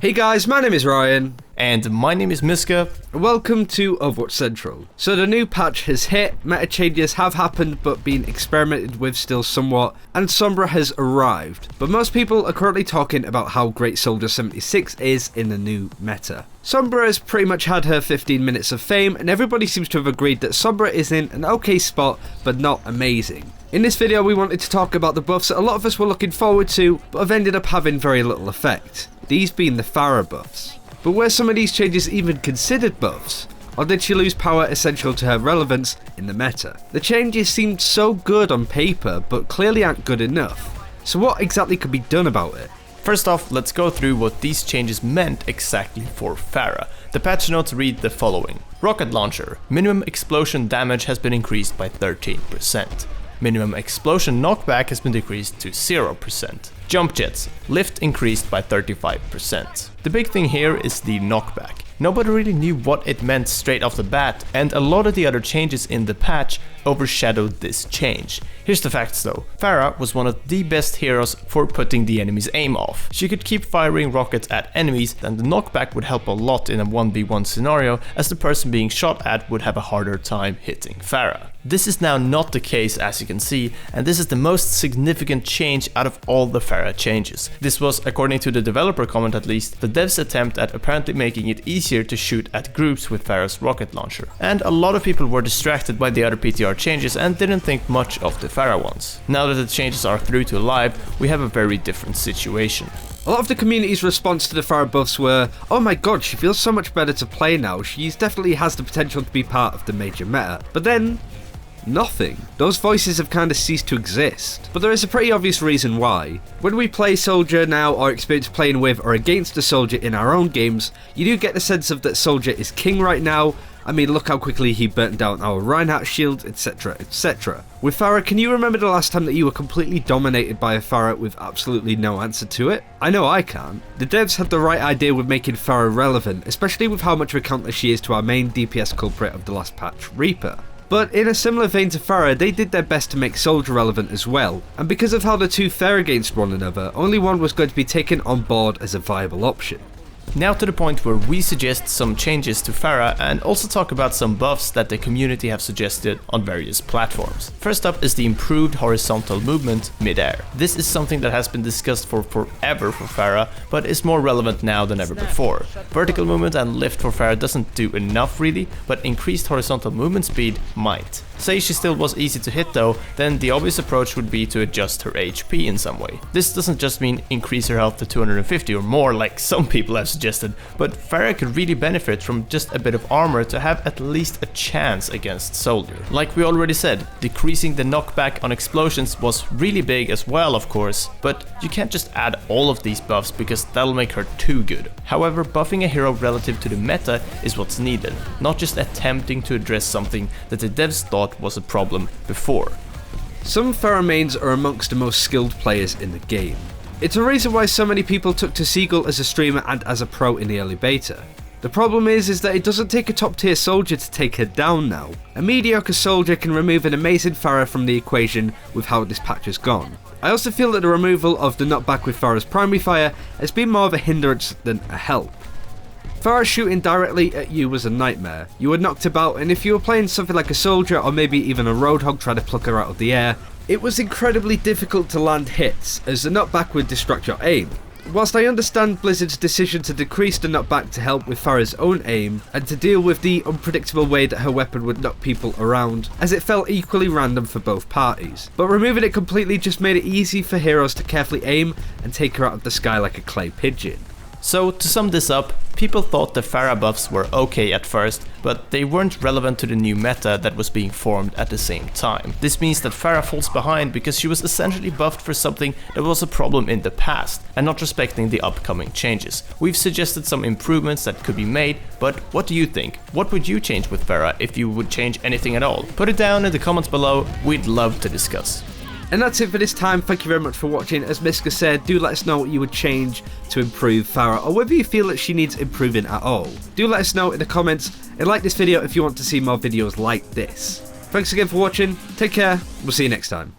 Hey guys, my name is Ryan. And my name is Miska. Welcome to Overwatch Central. So the new patch has hit, meta changes have happened but been experimented with still somewhat, and Sombra has arrived. But most people are currently talking about how great Soldier 76 is in the new meta. Sombra has pretty much had her 15 minutes of fame, and everybody seems to have agreed that Sombra is in an okay spot but not amazing. In this video we wanted to talk about the buffs that a lot of us were looking forward to but have ended up having very little effect. These being the Pharah buffs. But were some of these changes even considered buffs? Or did she lose power essential to her relevance in the meta? The changes seemed so good on paper, but clearly aren't good enough. So what exactly could be done about it? First off, let's go through what these changes meant exactly for Pharah. The patch notes read the following. Rocket launcher. Minimum explosion damage has been increased by 13%. Minimum explosion knockback has been decreased to 0%. Jump jets. Lift increased by 35%. The big thing here is the knockback. Nobody really knew what it meant straight off the bat, and a lot of the other changes in the patch overshadowed this change. Here's the facts though. Pharah was one of the best heroes for putting the enemy's aim off. She could keep firing rockets at enemies, and the knockback would help a lot in a 1v1 scenario, as the person being shot at would have a harder time hitting Pharah. This is now not the case, as you can see, and this is the most significant change out of all the Pharah changes. This was, according to the developer comment at least, the devs' attempt at apparently making it easier to shoot at groups with Pharah's rocket launcher. And a lot of people were distracted by the other PTR changes and didn't think much of the Pharah ones. Now that the changes are through to live, we have a very different situation. A lot of the community's response to the Pharah buffs were, oh my god, she feels so much better to play now, she definitely has the potential to be part of the major meta. But then, nothing. Those voices have kind of ceased to exist. But there is a pretty obvious reason why. When we play Soldier now or experience playing with or against a Soldier in our own games, you do get the sense of that Soldier is king right now. I mean, look how quickly he burnt down our Reinhardt shield, etc, etc. With Pharah, can you remember the last time that you were completely dominated by a Pharah with absolutely no answer to it? I know I can't. The devs had the right idea with making Pharah relevant, especially with how much of a counter she is to our main DPS culprit of the last patch, Reaper. But in a similar vein to Pharah, they did their best to make Soldier relevant as well, and because of how the two fare against one another, only one was going to be taken on board as a viable option. Now to the point where we suggest some changes to Pharah and also talk about some buffs that the community have suggested on various platforms. First up is the improved horizontal movement mid-air. This is something that has been discussed for forever for Pharah, but is more relevant now than ever before. Vertical movement and lift for Pharah doesn't do enough really, but increased horizontal movement speed might. Say she still was easy to hit though, then the obvious approach would be to adjust her HP in some way. This doesn't just mean increase her health to 250 or more like some people have suggested, but Pharah could really benefit from just a bit of armor to have at least a chance against Soldier. Like we already said, decreasing the knockback on explosions was really big as well of course, but you can't just add all of these buffs because that'll make her too good. However, buffing a hero relative to the meta is what's needed, not just attempting to address something that the devs thought was a problem before. Some Pharah mains are amongst the most skilled players in the game. It's a reason why so many people took to Seagull as a streamer and as a pro in the early beta. The problem is that it doesn't take a top tier Soldier to take her down now. A mediocre Soldier can remove an amazing Pharah from the equation with how this patch has gone. I also feel that the removal of the knockback with Pharah's primary fire has been more of a hindrance than a help. Pharah shooting directly at you was a nightmare. You were knocked about, and if you were playing something like a Soldier or maybe even a Roadhog trying to pluck her out of the air, it was incredibly difficult to land hits, as the knockback would distract your aim. Whilst I understand Blizzard's decision to decrease the knockback to help with Pharah's own aim, and to deal with the unpredictable way that her weapon would knock people around, as it felt equally random for both parties. But removing it completely just made it easy for heroes to carefully aim and take her out of the sky like a clay pigeon. So to sum this up, people thought the Pharah buffs were okay at first, but they weren't relevant to the new meta that was being formed at the same time. This means that Pharah falls behind because she was essentially buffed for something that was a problem in the past, and not respecting the upcoming changes. We've suggested some improvements that could be made, but what do you think? What would you change with Pharah if you would change anything at all? Put it down in the comments below, we'd love to discuss. And that's it for this time. Thank you very much for watching. As Miska said, do let us know what you would change to improve Pharah, or whether you feel that she needs improving at all. Do let us know in the comments, and like this video if you want to see more videos like this. Thanks again for watching, take care, we'll see you next time.